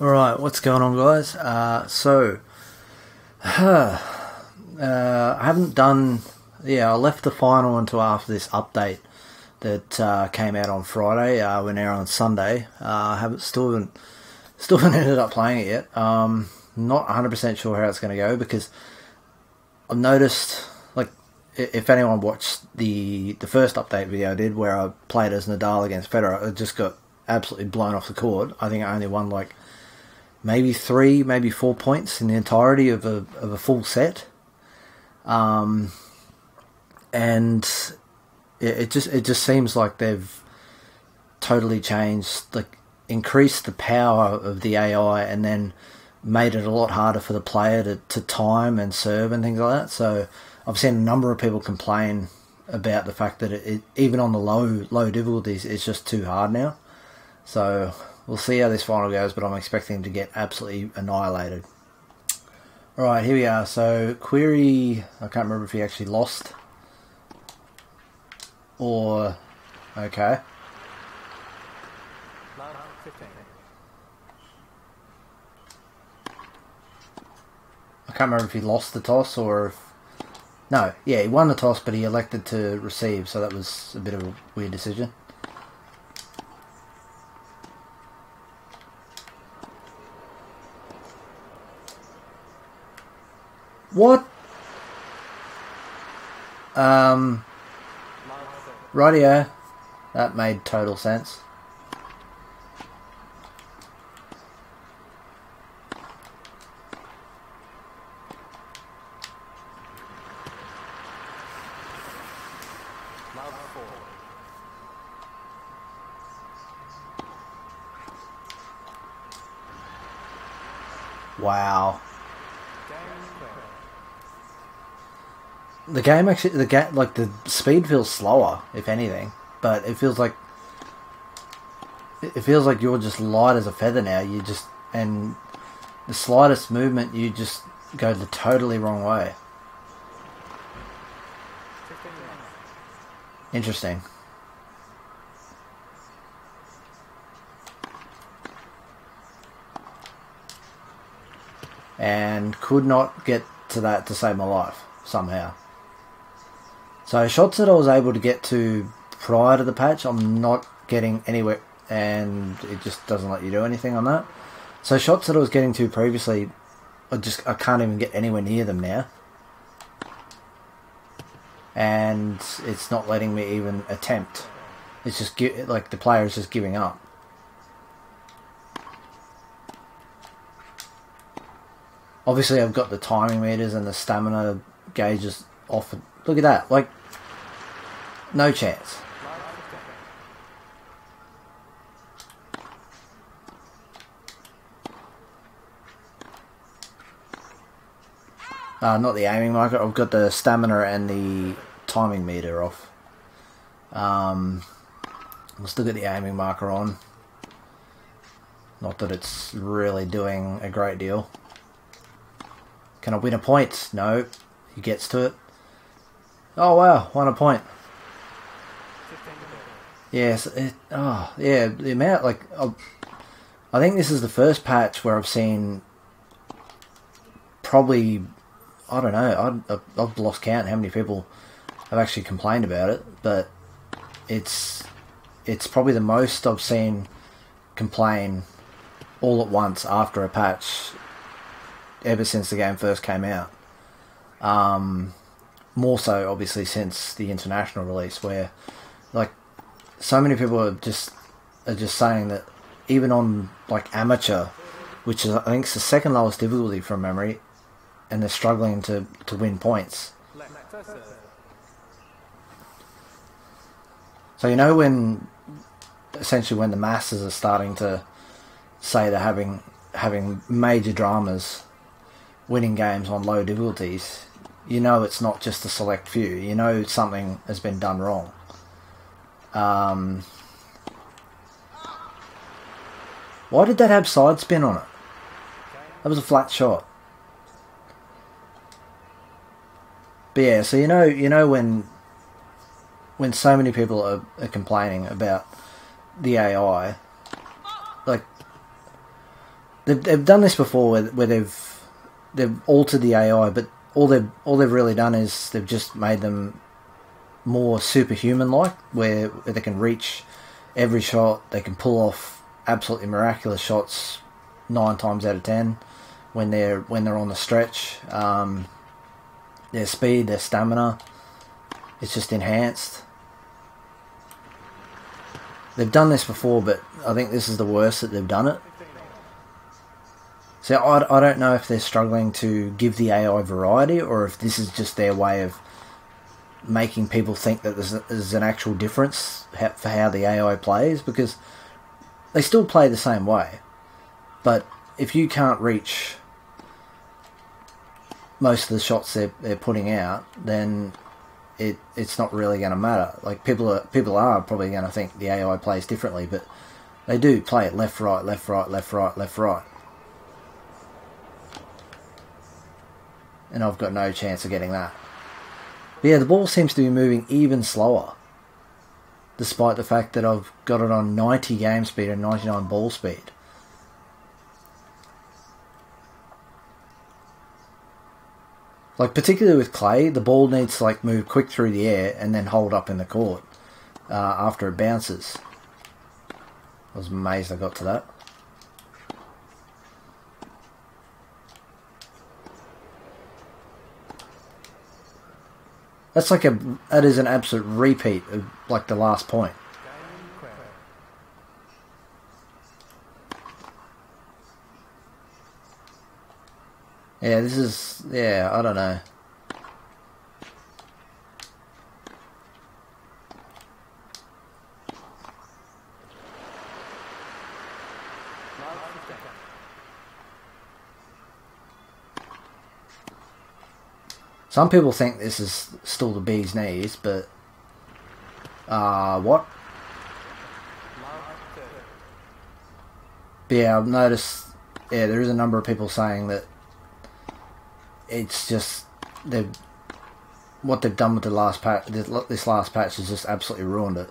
Alright, what's going on, guys? I haven't done... Yeah, I left the final until after this update that came out on Friday. We're now on Sunday. Still haven't ended up playing it yet. Not 100% sure how it's going to go, because I've noticed, like, if anyone watched the first update video I did, where I played as Nadal against Federer, I just got absolutely blown off the court. I think I only won, like, maybe 3, maybe 4 points in the entirety of a full set. And it just seems like they've totally changed, like, increased the power of the AI and then made it a lot harder for the player to time and serve and things like that. So I've seen a number of people complain about the fact that it even on the low difficulties, it's just too hard now. So we'll see how this final goes, but I'm expecting to get absolutely annihilated. Alright, here we are. So Querrey, I can't remember if he actually lost or... Okay. I can't remember if he lost the toss or if... No, yeah, he won the toss, but he elected to receive, so that was a bit of a weird decision. What? Rightio. That made total sense. Wow. The game actually, like, the speed feels slower, if anything, but it feels like you're just light as a feather now. You just, and the slightest movement, you just go the totally wrong way. Interesting. And could not get to that to save my life somehow. So shots that I was able to get to prior to the patch, I'm not getting anywhere, and it just doesn't let you do anything on that. So shots that I was getting to previously, I can't even get anywhere near them now. And it's not letting me even attempt. It's just like the player is just giving up. Obviously I've got the timing meters and the stamina gauges off. Look at that, like, no chance. Not the aiming marker, I've got the stamina and the timing meter off. I'll still get the aiming marker on. Not that it's really doing a great deal. Can I win a point? No. He gets to it. Oh wow, won a point. Yes, yeah, the amount, like, I think this is the first patch where I've seen probably, I don't know, I've lost count how many people have actually complained about it, but it's probably the most I've seen complain all at once after a patch ever since the game first came out. More so, obviously, since the international release, where, like, so many people are just saying that even on, like, amateur, which is, I think, it's the second lowest difficulty from memory, and they're struggling to win points. So you know when, essentially, when the masses are starting to say they're having major dramas winning games on low difficulties, you know it's not just a select few. You know something has been done wrong. Why did that have side spin on it? That was a flat shot. But yeah, so you know when so many people are complaining about the AI, like, they've done this before where they've altered the AI, but all they've really done is they've just made them more superhuman-like, where they can reach every shot, they can pull off absolutely miraculous shots 9 times out of 10 when they're on the stretch. Their speed, their stamina, it's just enhanced. They've done this before, but I think this is the worst that they've done it. So I don't know if they're struggling to give the AI variety, or if this is just their way of making people think that there's an actual difference for how the AI plays, because they still play the same way. But if you can't reach most of the shots they're putting out, then it's not really going to matter. Like people are probably going to think the AI plays differently, but they do play it left, right, left, right, left, right, left, right. And I've got no chance of getting that. But yeah, the ball seems to be moving even slower, despite the fact that I've got it on 90 game speed and 99 ball speed. Like, particularly with clay, the ball needs to like move quick through the air and then hold up in the court after it bounces. I was amazed I got to that. That is an absolute repeat of like the last point. Yeah, I don't know. Some people think this is still the bee's knees, but what? But yeah, I've noticed. Yeah, there is a number of people saying that it's just what they've done with this last patch has just absolutely ruined it.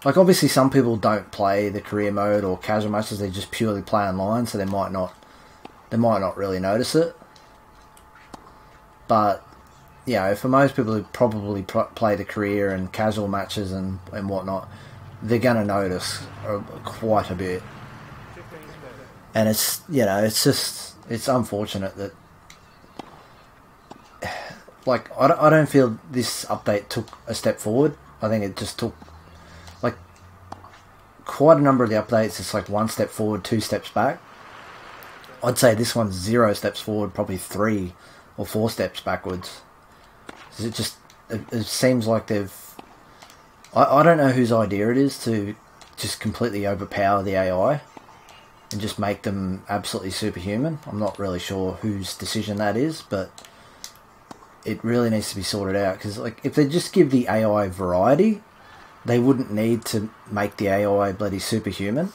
Like, obviously, some people don't play the career mode or casual matches; they just purely play online, so they might not really notice it. But, you know, for most people who probably play the career and casual matches and whatnot, they're going to notice quite a bit. And it's, you know, it's unfortunate that, like, I don't feel this update took a step forward. I think it just took, like, quite a number of the updates, it's like 1 step forward, 2 steps back. I'd say this one's 0 steps forward, probably 3 or 4 steps backwards. It seems like they've... I don't know whose idea it is to just completely overpower the AI and just make them absolutely superhuman. I'm not really sure whose decision that is, but it really needs to be sorted out, because like, if they just give the AI variety, they wouldn't need to make the AI bloody superhuman.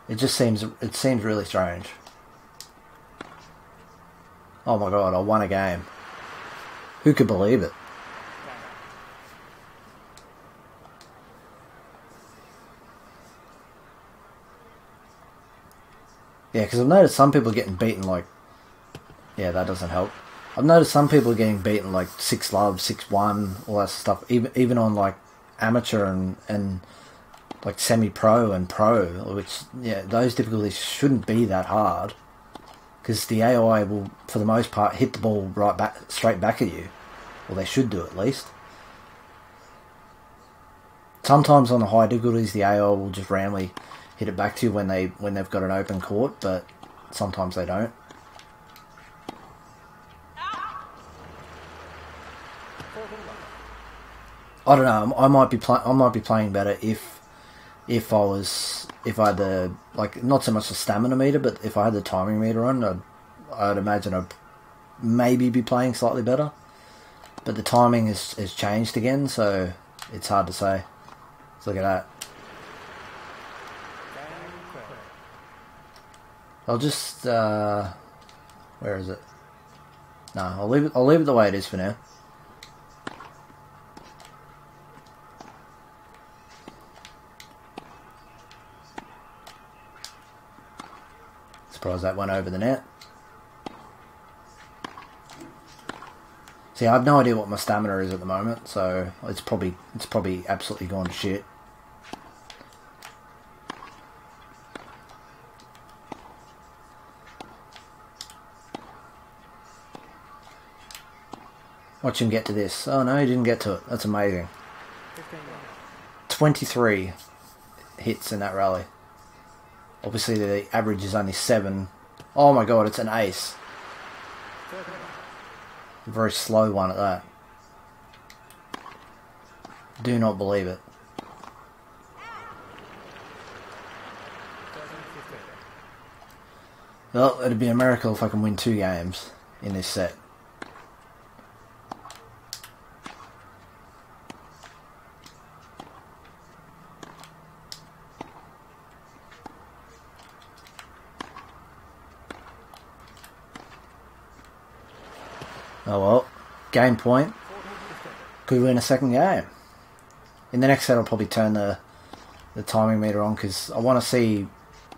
It seems really strange. Oh my god, I won a game. Who could believe it? Yeah, because I've noticed some people getting beaten like... Yeah, that doesn't help. I've noticed some people getting beaten like 6-love, 6-1, all that stuff. Even on like amateur and like semi-pro and pro, which, yeah, those difficulties shouldn't be that hard. Because the AI will, for the most part, hit the ball straight back at you. Well, they should do at least. Sometimes on the high difficulties, the AI will just randomly hit it back to you when they've got an open court, but sometimes they don't. I don't know. I might be playing better if I had the, like, not so much the stamina meter, but if I had the timing meter on, I'd imagine I'd maybe be playing slightly better. But the timing has changed again, so it's hard to say. Let's look at that. I'll just where is it? No, I'll leave it the way it is for now. Surprised that went over the net. See, I have no idea what my stamina is at the moment, so it's probably absolutely gone to shit. Watch him get to this. Oh no, he didn't get to it. That's amazing. 23 hits in that rally. Obviously the average is only 7. Oh my god, it's an ace. A very slow one at that. Do not believe it. Well, it'd be a miracle if I can win 2 games in this set. Oh well, game point. Could win a second game. In the next set I'll probably turn the timing meter on because I want to see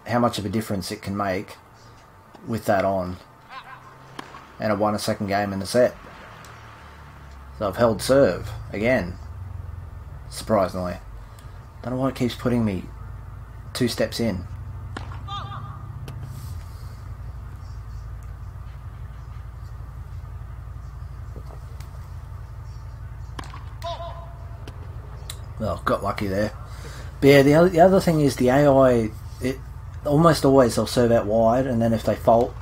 how much of a difference it can make with that on. And I won a second game in the set. So I've held serve again. Surprisingly. Don't know why it keeps putting me 2 steps in. Well, got lucky there. But yeah, the other thing is the AI, it almost always they'll serve out wide, and then if they fault,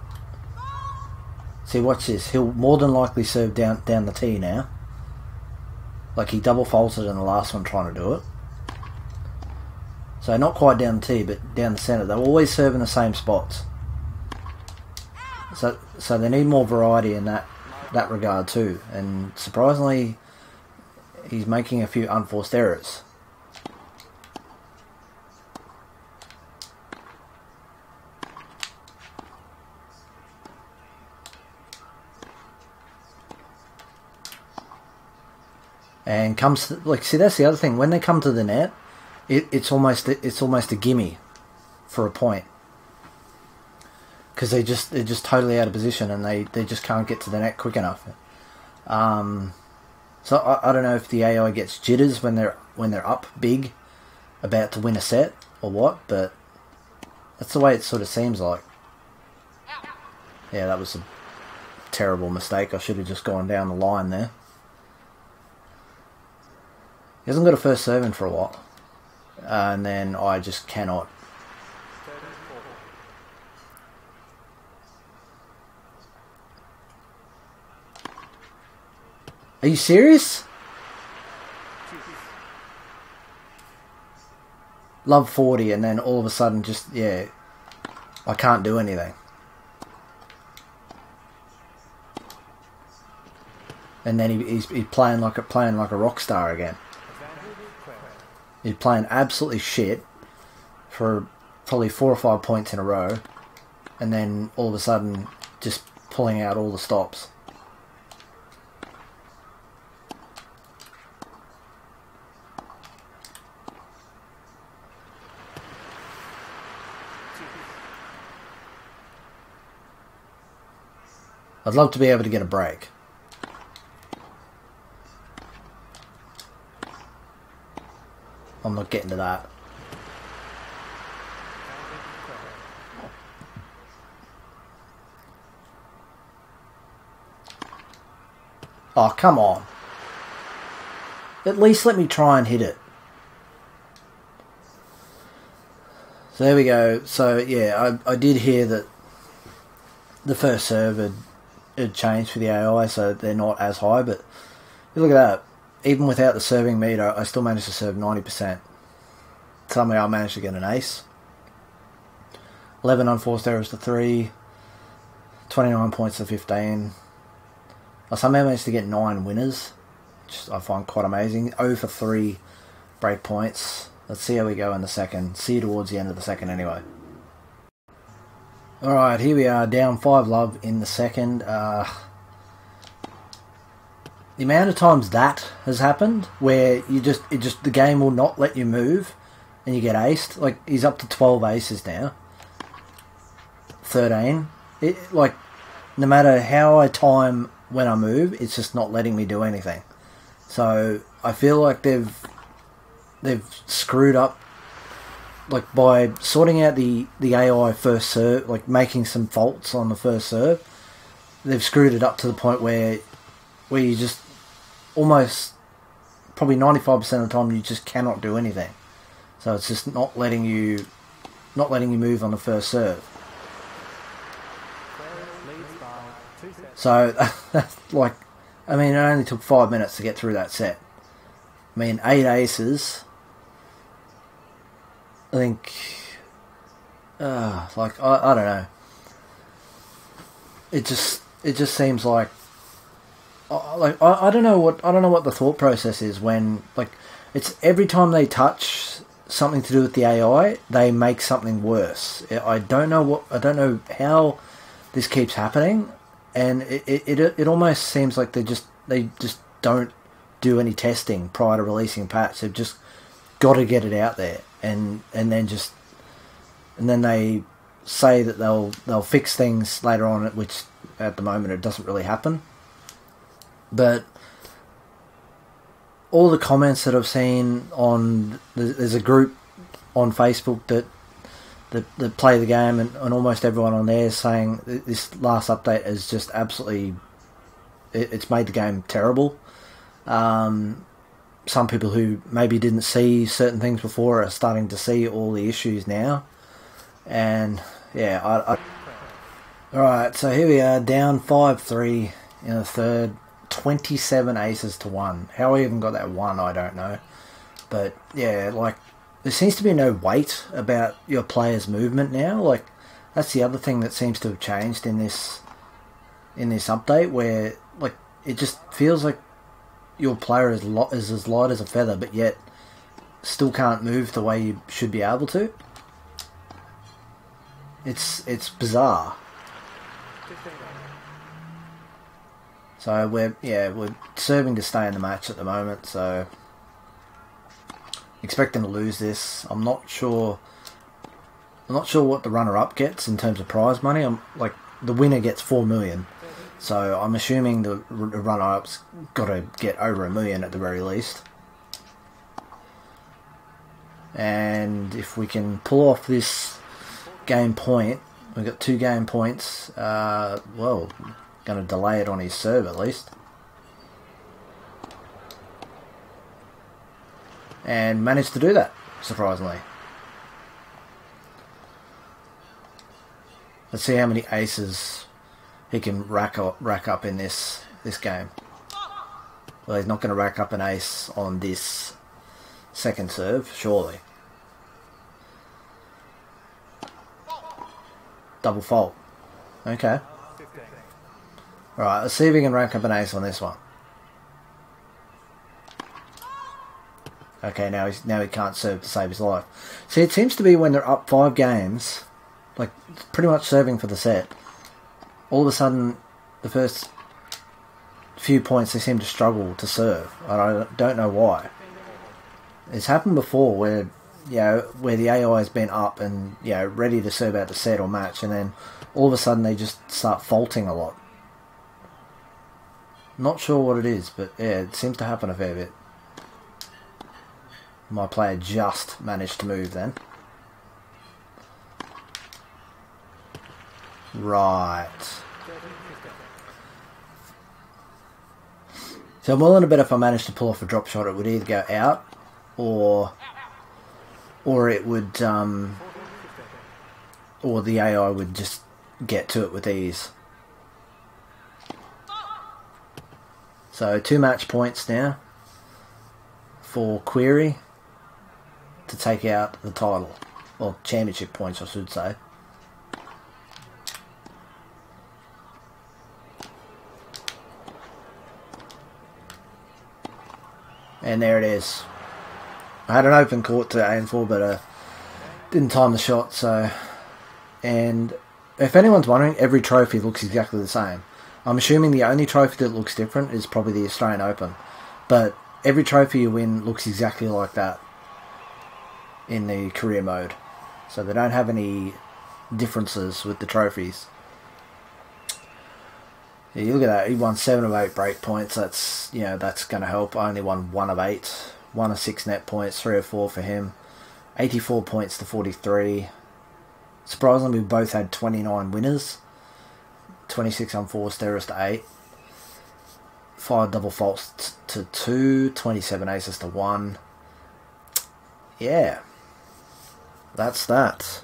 see, watch this, he'll more than likely serve down the tee now. Like he double faulted in the last one trying to do it. So not quite down the tee, but down the centre. They'll always serve in the same spots. So they need more variety in that regard too. And surprisingly, he's making a few unforced errors. And comes to, like, see, that's the other thing. When they come to the net, it's almost a gimme for a point because they're just totally out of position and they just can't get to the net quick enough. So I don't know if the AI gets jitters when they're up big, about to win a set or what, but that's the way it sort of seems like. Yeah, that was a terrible mistake. I should have just gone down the line there. He hasn't got a first serve in for a while. And then I just cannot. Are you serious? Love 40 and then all of a sudden just, yeah, I can't do anything. And then he's playing like a rock star again. He's playing absolutely shit for probably 4 or 5 points in a row, and then all of a sudden just pulling out all the stops. I'd love to be able to get a break. I'm not getting to that. Oh, come on. At least let me try and hit it. So there we go. So yeah, I did hear that the first serve had changed for the AI, so they're not as high, but look at that. Even without the serving meter, I still managed to serve 90%. Somehow I managed to get an ace. 11 unforced errors to 3. 29 points to 15. I somehow managed to get 9 winners, which I find quite amazing. 0 for 3 break points. Let's see how we go in the second. See you towards the end of the second anyway. Alright, here we are, down 5 love in the second. The amount of times that has happened, where the game will not let you move, and you get aced. Like, he's up to 12 aces now. 13. Like, no matter how I time when I move, it's just not letting me do anything. So I feel like they've screwed up, like, by sorting out the AI first serve, like making some faults on the first serve. They've screwed it up to the point where you just almost, probably 95% of the time, you just cannot do anything. So it's just not letting you move on the first serve. So like, I mean, it only took 5 minutes to get through that set. I mean, 8 aces. I think, like, I don't know. It just seems like I don't know what the thought process is when, like, it's every time they touch something to do with the AI, they make something worse. I don't know how this keeps happening, and it almost seems like they just don't do any testing prior to releasing a patch. They've just got to get it out there, and then they say that they'll fix things later on, which at the moment it doesn't really happen. But all the comments that I've seen on, there's a group on Facebook that play the game, and almost everyone on there is saying this last update is just absolutely, it's made the game terrible. Some people who maybe didn't see certain things before are starting to see all the issues now. And yeah, alright, so here we are, down 5-3 in the third, 27 aces to 1. How I even got that 1, I don't know. But yeah, like, there seems to be no weight about your player's movement now. Like, that's the other thing that seems to have changed in this update, where, like, it just feels like your player is as light as a feather, but yet still can't move the way you should be able to. It's bizarre. So we're serving to stay in the match at the moment, so expecting to lose this. I'm not sure what the runner-up gets in terms of prize money. I'm like, the winner gets 4 million. So I'm assuming the runner-up's got to get over 1 million at the very least. And if we can pull off this game point, we've got 2 game points. Well, going to delay it on his serve at least. And managed to do that, surprisingly. Let's see how many aces he can rack up in this game. Well, he's not going to rack up an ace on this second serve, surely. Double fault. Okay. Alright, let's see if we can rack up an ace on this one. Okay, now he can't serve to save his life. See, it seems to be when they're up 5 games, like pretty much serving for the set, all of a sudden the first few points they seem to struggle to serve. I don't know why. It's happened before where, you know, where the AI has been up and, you know, ready to serve out the set or match, and then all of a sudden they just start faulting a lot. Not sure what it is, but yeah, it seems to happen a fair bit. My player just managed to move then. Right. So I'm willing to bet if I managed to pull off a drop shot, it would either go out or it would or the AI would just get to it with ease. So 2 match points now for Querrey to take out the title, or championship points I should say. And there it is. I had an open court to aim for, but didn't time the shot. So, and if anyone's wondering, every trophy looks exactly the same. I'm assuming the only trophy that looks different is probably the Australian Open, but every trophy you win looks exactly like that in the career mode. So they don't have any differences with the trophies. Yeah, you look at that. He won 7 of 8 break points. That's that's going to help. I only won 1 of 8, 1 of 6 net points, 3 of 4 for him. 84 points to 43. Surprisingly, we both had 29 winners. 26 unforced errors to 8. 5 double faults to 2. 27 aces to 1. Yeah. That's that.